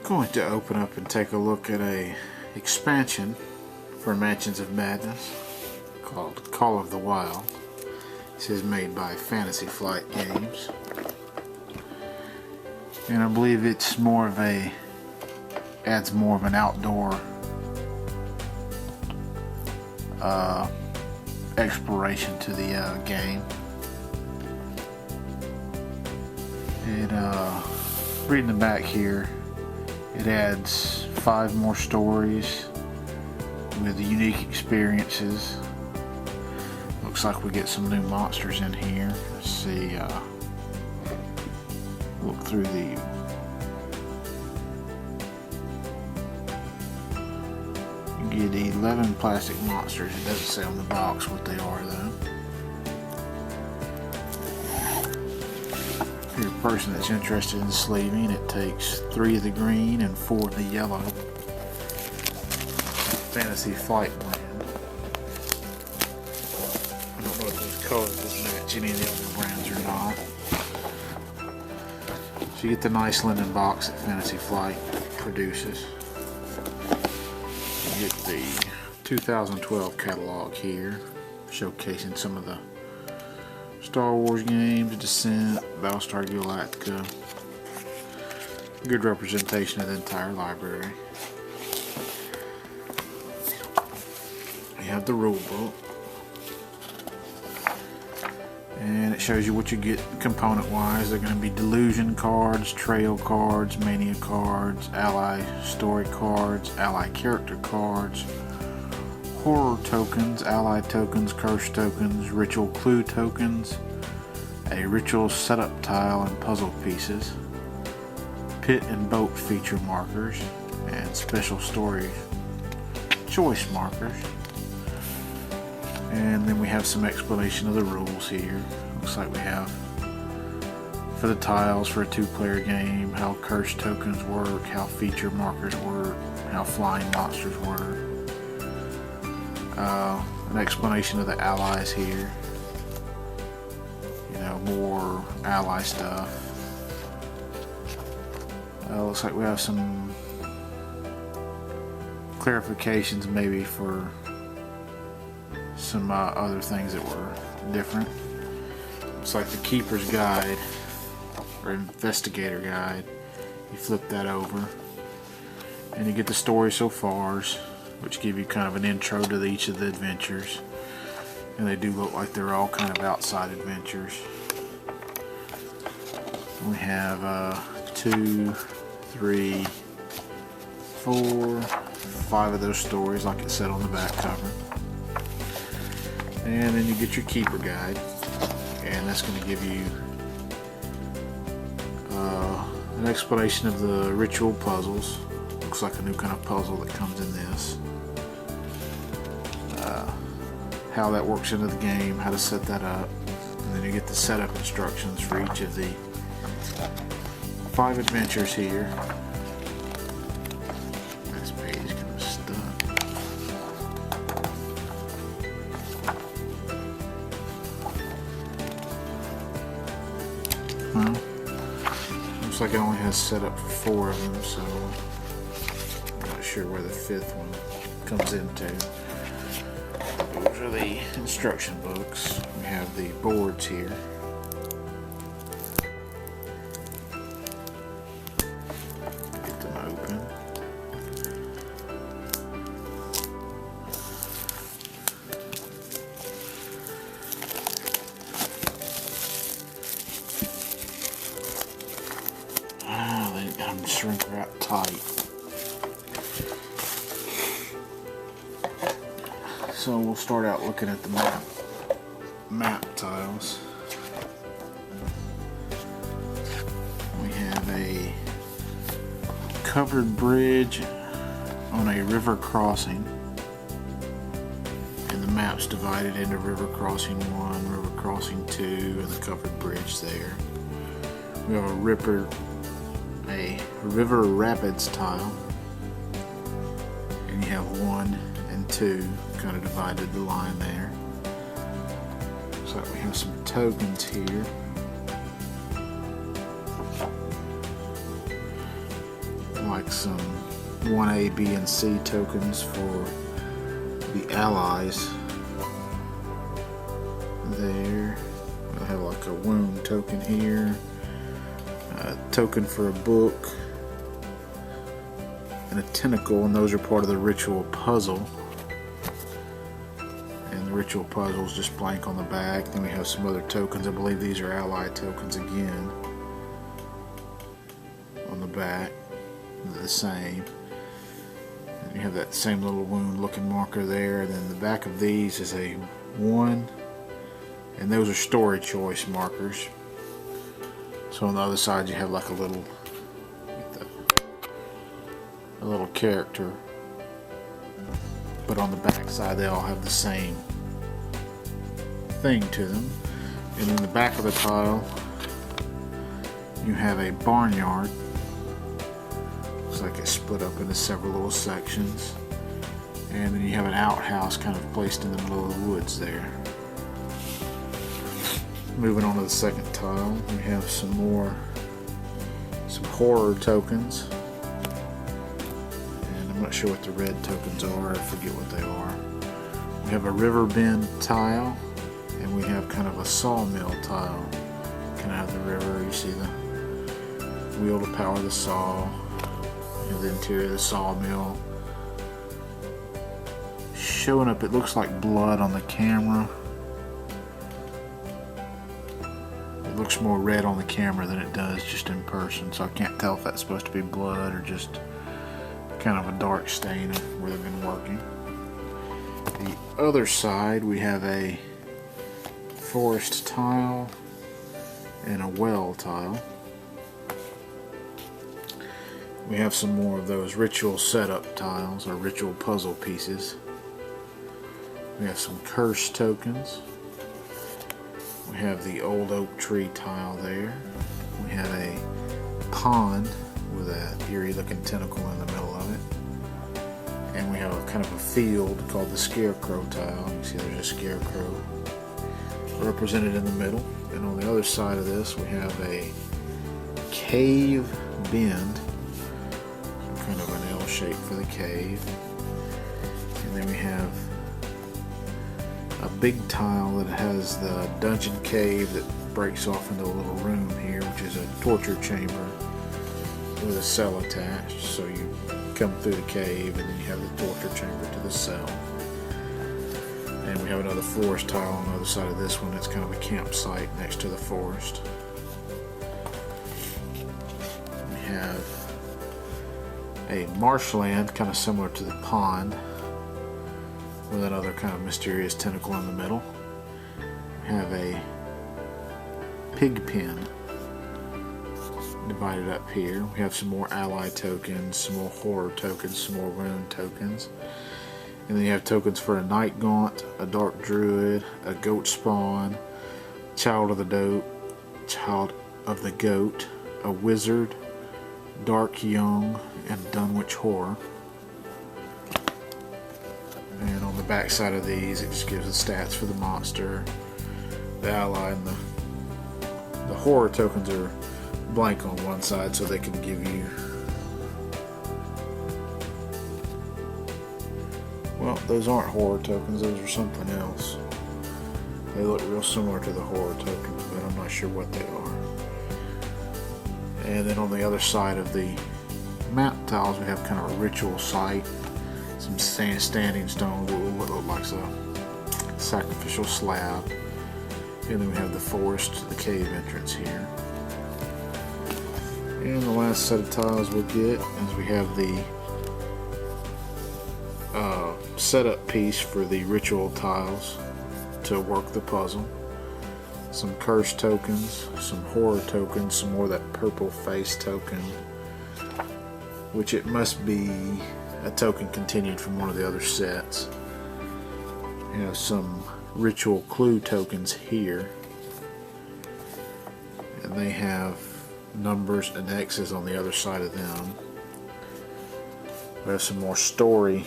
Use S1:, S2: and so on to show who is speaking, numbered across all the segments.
S1: Going to open up and take a look at a expansion for Mansions of Madness called Call of the Wild. This is made by Fantasy Flight Games, and I believe it's more of a adds more of an outdoor exploration to the game. Reading the back here, it adds 5 more stories with unique experiences. Looks like we get some new monsters in here. Let's see, look through the you get 11 plastic monsters. It doesn't say on the box what they are though. If you're a person that's interested in sleeving, it takes 3 of the green and 4 of the yellow Fantasy Flight brand. I don't know if those colors would match any of the other brands or not. So you get the nice linen box that Fantasy Flight produces. You get the 2012 catalog here, showcasing some of the Star Wars games, Descent, Battlestar Galactica. Good representation of the entire library. You have the rulebook, and it shows you what you get component wise. They're going to be delusion cards, trail cards, mania cards, ally story cards, ally character cards, horror tokens, ally tokens, curse tokens, ritual clue tokens, a ritual setup tile and puzzle pieces, pit and boat feature markers, and special story choice markers. And then we have some explanation of the rules here. Looks like we have for the tiles for a 2-player game, how curse tokens work, how feature markers work, how flying monsters work. An explanation of the allies here. You know, more ally stuff. Looks like we have some clarifications maybe for some other things that were different. It's like the Keeper's Guide or Investigator Guide. You flip that over and you get the story so fars, which give you kind of an intro to each of the adventures, and they do look like they're all kind of outside adventures. We have 2, 3, 4, 5 of those stories like it said on the back cover. And then you get your Keeper Guide, and that's going to give you an explanation of the ritual puzzles. Looks like a new kind of puzzle that comes in this. How that works into the game, how to set that up, and then you get the setup instructions for each of the 5 adventures here. This page is kind of stuck. Well, looks like it only has set up for 4 of them, so I'm not sure where the 5th one comes into. Those are the instruction books. We have the boards here. Get them open. They got them shrink wrapped tight. So we'll start out looking at the map tiles. We have a covered bridge on a river crossing, and the map's divided into river crossing 1, river crossing 2, and the covered bridge there. We have a river rapids tile, and you have 1 and 2 kind of divided the line there. Looks like we have some tokens here. like some 1A, B, and C tokens for the allies there. I have like a wound token here, a token for a book, and a tentacle, and those are part of the ritual puzzle. And the ritual puzzle is just blank on the back. Then we have some other tokens. I believe these are ally tokens again on the back. They're the same. And you have that same little wound looking marker there. And then the back of these is a 1, and those are story choice markers. So on the other side you have like a little character, but on the back side they all have the same thing to them. And in the back of the tile you have a barnyard. Looks like it's split up into several little sections, and then you have an outhouse kind of placed in the middle of the woods there. Moving on to the second tile, we have some horror tokens. I'm not sure what the red tokens are, I forget what they are. We have a river bend tile, and we have kind of a sawmill tile. Kind of have the river, you see the wheel to power the saw. You have the interior of the sawmill. Showing up, it looks like blood on the camera. It looks more red on the camera than it does just in person, so I can't tell if that's supposed to be blood or just kind of a dark stain of where they've been working. The other side, we have a forest tile and a well tile. We have some more of those ritual setup tiles or ritual puzzle pieces. We have some curse tokens. We have the old oak tree tile there. We have a pond with an eerie looking tentacle in the middle of it. And we have a kind of a field called the scarecrow tile. You see there's a scarecrow represented in the middle. And on the other side of this we have a cave bend, kind of an L shape for the cave. And then we have a big tile that has the dungeon cave that breaks off into a little room here, which is a torture chamber with a cell attached. So you come through the cave and then you have the torture chamber to the cell. And we have another forest tile on the other side of this one that's kind of a campsite next to the forest. We have a marshland kind of similar to the pond with another kind of mysterious tentacle in the middle. We have a pig pen divided up here. We have some more ally tokens, some more horror tokens, some more rune tokens. And then you have tokens for a night gaunt, a dark druid, a goat spawn, child of the goat, a wizard, dark young, and Dunwich horror. And on the back side of these it just gives the stats for the monster, the ally, and the horror tokens are blank on one side so they can give you, well, those aren't horror tokens, those are something else. They look real similar to the horror tokens, but I'm not sure what they are. And then on the other side of the map tiles we have kind of a ritual site, some standing stones, what look like a sacrificial slab. And then we have the forest, the cave entrance here. And the last set of tiles we'll get is we have the setup piece for the ritual tiles to work the puzzle. Some curse tokens, some horror tokens, some more of that purple face token, which it must be a token continued from one of the other sets. You have some ritual clue tokens here, and they have numbers and X's on the other side of them. We have some more story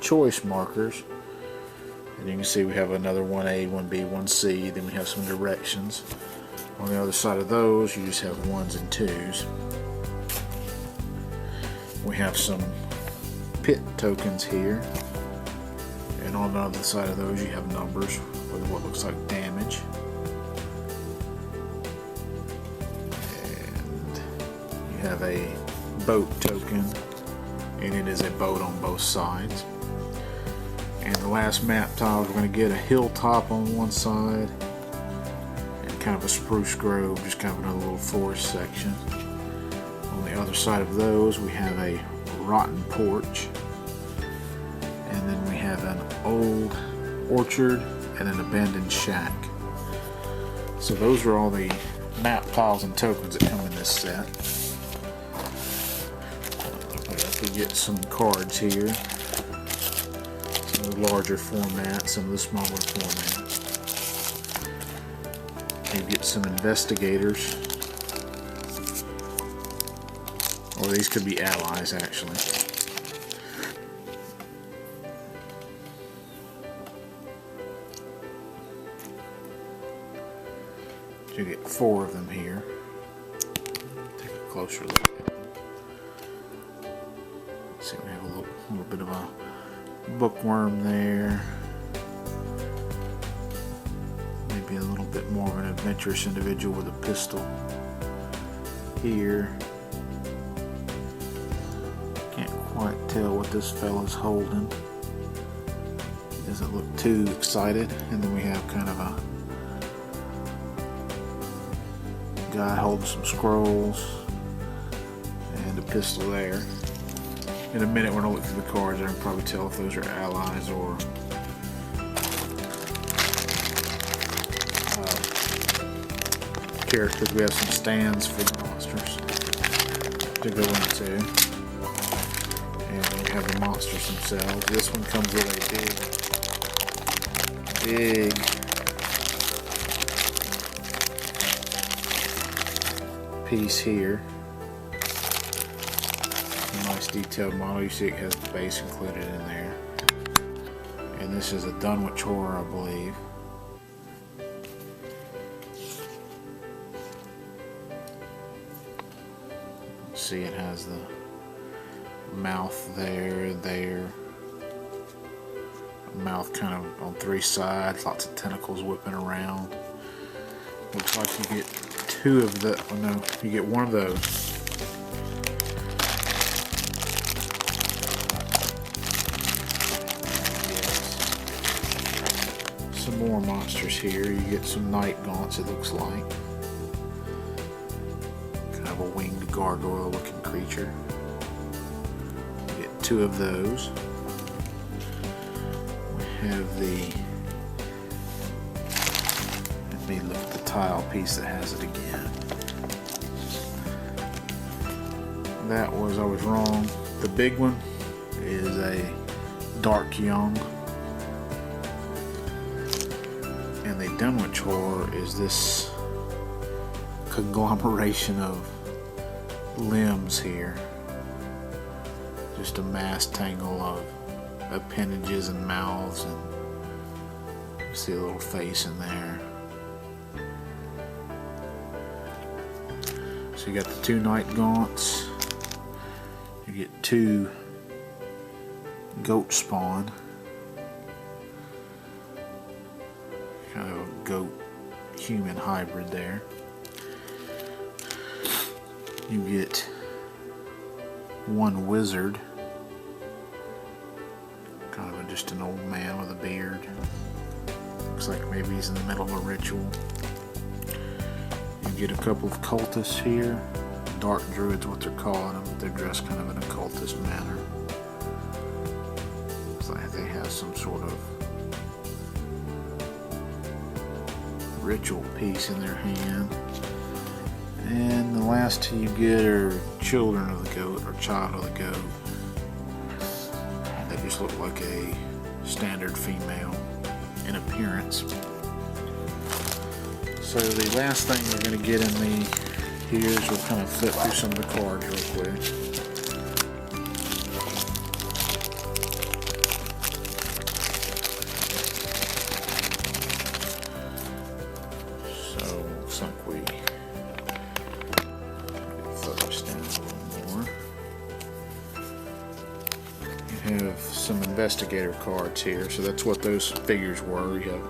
S1: choice markers, and you can see we have another 1A, 1B, 1C, then we have some directions. On the other side of those you just have 1s and 2s. We have some pit tokens here, and on the other side of those you have numbers with what looks like damage. And you have a boat token, and it is a boat on both sides. And the last map tile, we're going to get a hilltop on one side and kind of a spruce grove, just kind of another little forest section. On the other side of those we have a rotten porch, and then we have an old orchard and an abandoned shack. So those are all the map tiles and tokens that come in this set. We get some cards here, some of the larger format, some of the smaller format. You get some investigators, or these could be allies actually. You get 4 of them here. Take a closer look at them. See, we have a little bit of a bookworm there. Maybe a little bit more of an adventurous individual with a pistol here. Can't quite tell what this fella's holding. He doesn't look too excited. And then we have kind of a guy holding some scrolls and a pistol there. In a minute, when I look through the cards, I can probably tell if those are allies or characters. We have some stands for the monsters to go into, and we have the monsters themselves. This one comes with a big piece here. Nice detailed model. You see it has the base included in there. And this is a Dunwich Horror, I believe. See, it has the mouth there. Mouth kind of on 3 sides, lots of tentacles whipping around. Looks like you get 2 of the, oh no, you get 1 of those. Some more monsters here. You get some night gaunts, it looks like. Kind of a winged gargoyle looking creature. You get 2 of those. We have the, let me look at the tile piece that has it again. That was, I was wrong. The big one is a dark young. And the Dunwich Horror is this conglomeration of limbs here. Just a mass tangle of appendages and mouths, and you see a little face in there. So you got the 2 night gaunts. You get 2 goat spawn. Kind of a goat human hybrid there. You get 1 wizard, kind of just an old man with a beard. Looks like maybe he's in the middle of a ritual. You get a couple of cultists here. Dark druids, what they're calling them. They're dressed kind of in a cultist manner. Looks like they have some sort of ritual piece in their hand. And the last 2 you get are children of the goat, or child of the goat. They just look like a standard female in appearance. So the last thing we're going to get in the here is we'll kind of flip through some of the cards real quick. So looks like we focus down a little more. some investigator cards here. So that's what those figures were. You have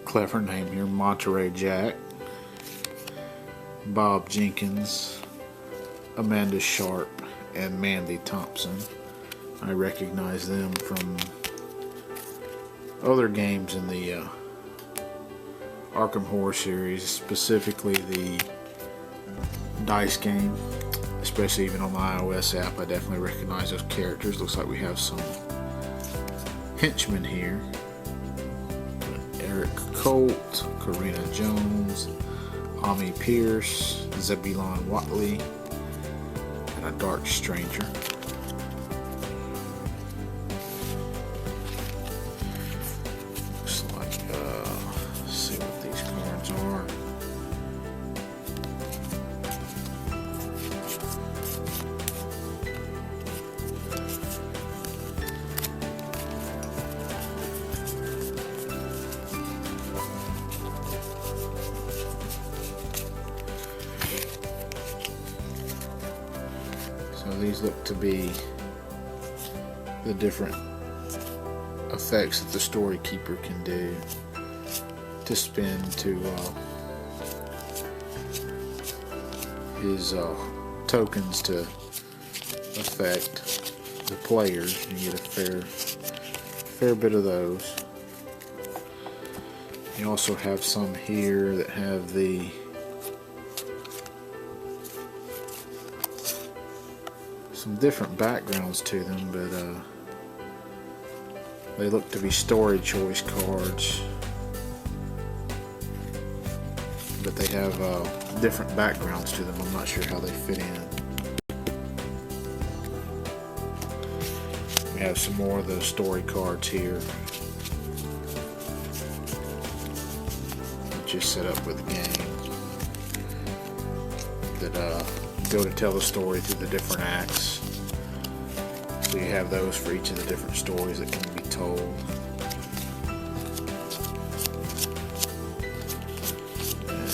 S1: clever name here, Monterey Jack, Bob Jenkins, Amanda Sharp, and Mandy Thompson. I recognize them from other games in the Arkham Horror series, specifically the dice game, especially even on the iOS app. I definitely recognize those characters. Looks like we have some henchmen here. Eric Colt, Karina Jones, Ami Pierce, Zebulon Watley, and a Dark Stranger. Looks like, let's see what these cards are. So these look to be the different effects that the story keeper can do to spin to his tokens to affect the players. You get a fair bit of those. You also have some here that have some different backgrounds to them, but they look to be story choice cards, but they have different backgrounds to them. I'm not sure how they fit in. We have some more of those story cards here, just set up with the game, that go to tell the story through the different acts. So you have those for each of the different stories that can be told. And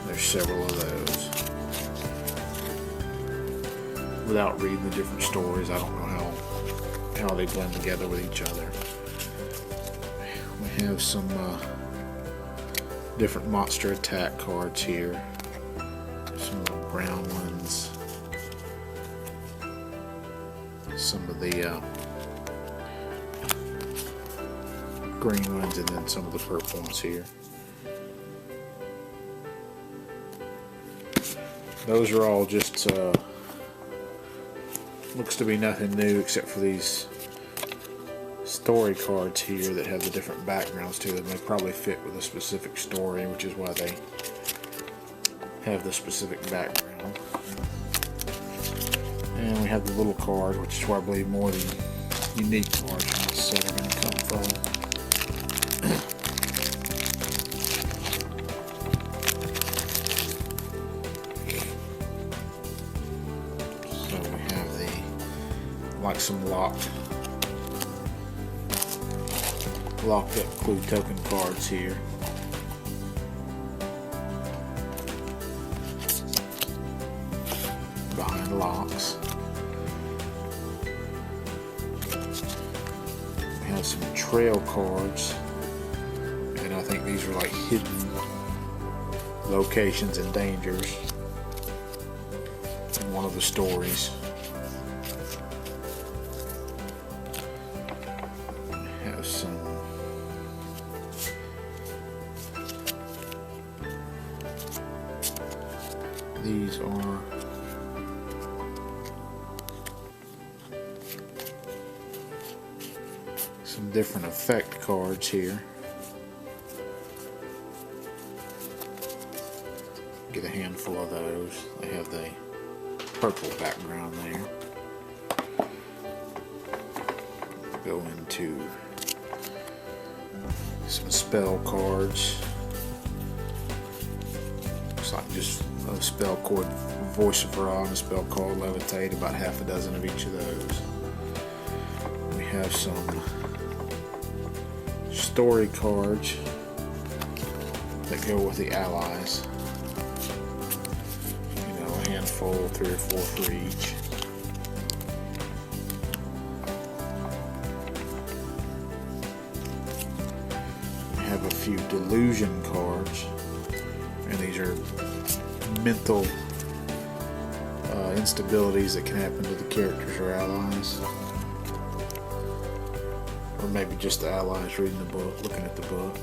S1: there's several of those. Without reading the different stories, I don't know how they blend together with each other. We have some different monster attack cards here. Some of the brown ones, some of the green ones, and then some of the purple ones here. Those are all just looks to be nothing new except for these story cards here that have the different backgrounds to them. They probably fit with a specific story, which is why they have the specific background. And we have the little card, which is where I believe more of the unique cards from this set are going to come from. So we have like some locked up clue token cards here. Behind locks. We have some trail cards, and I think these are like hidden locations and dangers in one of the stories. We have some these are some different effect cards here. Get a handful of those. They have the purple background there. Go into some spell cards. Looks like just a spell called Voice of Ra and a spell called Levitate, about half a dozen of each of those. We have some story cards that go with the allies. You know, a handful, 3 or 4 for each. few delusion cards, and these are mental instabilities that can happen to the characters or allies, or maybe just the allies reading the book, looking at the book.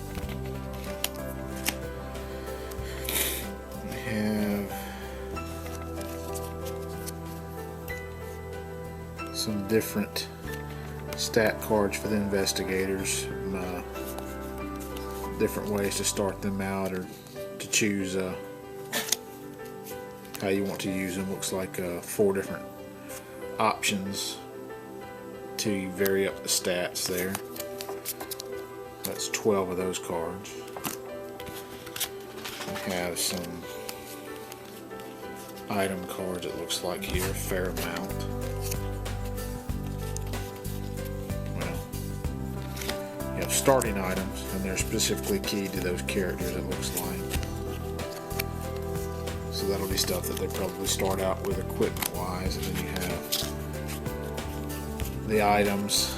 S1: We have some different stat cards for the investigators, different ways to start them out or to choose how you want to use them. Looks like 4 different options to vary up the stats there. That's 12 of those cards. We have some item cards, it looks like here, a fair amount. You have starting items, and they're specifically keyed to those characters, it looks like. So that'll be stuff that they probably start out with equipment wise, and then you have the items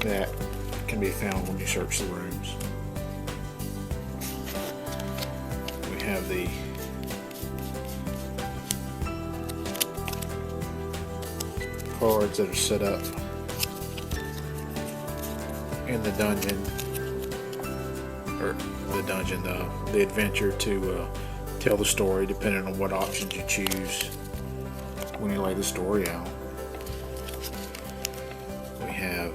S1: that can be found when you search the rooms. We have the cards that are set up in the dungeon, or the adventure to tell the story, depending on what options you choose when you lay the story out. We have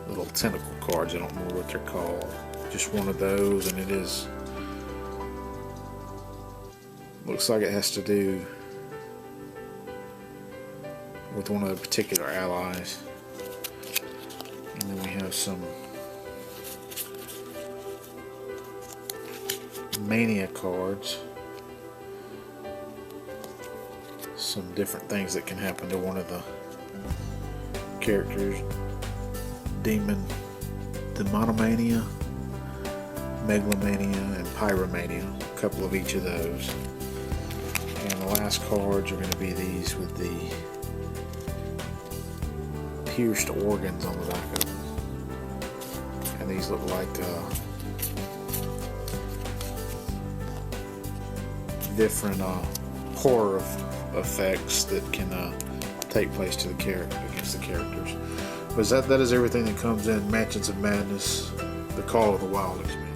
S1: little tentacle cards, I don't know what they're called, just one of those, and it is, looks like it has to do with one of the particular allies. And then we have some mania cards, some different things that can happen to one of the characters: demonomania, megalomania, and pyromania, a couple of each of those. And the last cards are going to be these with the pierced organs on the back of them, and these look like different horror effects that can take place to the character, against the characters. But that is everything that comes in Mansions of Madness: The Call of the Wild expansion.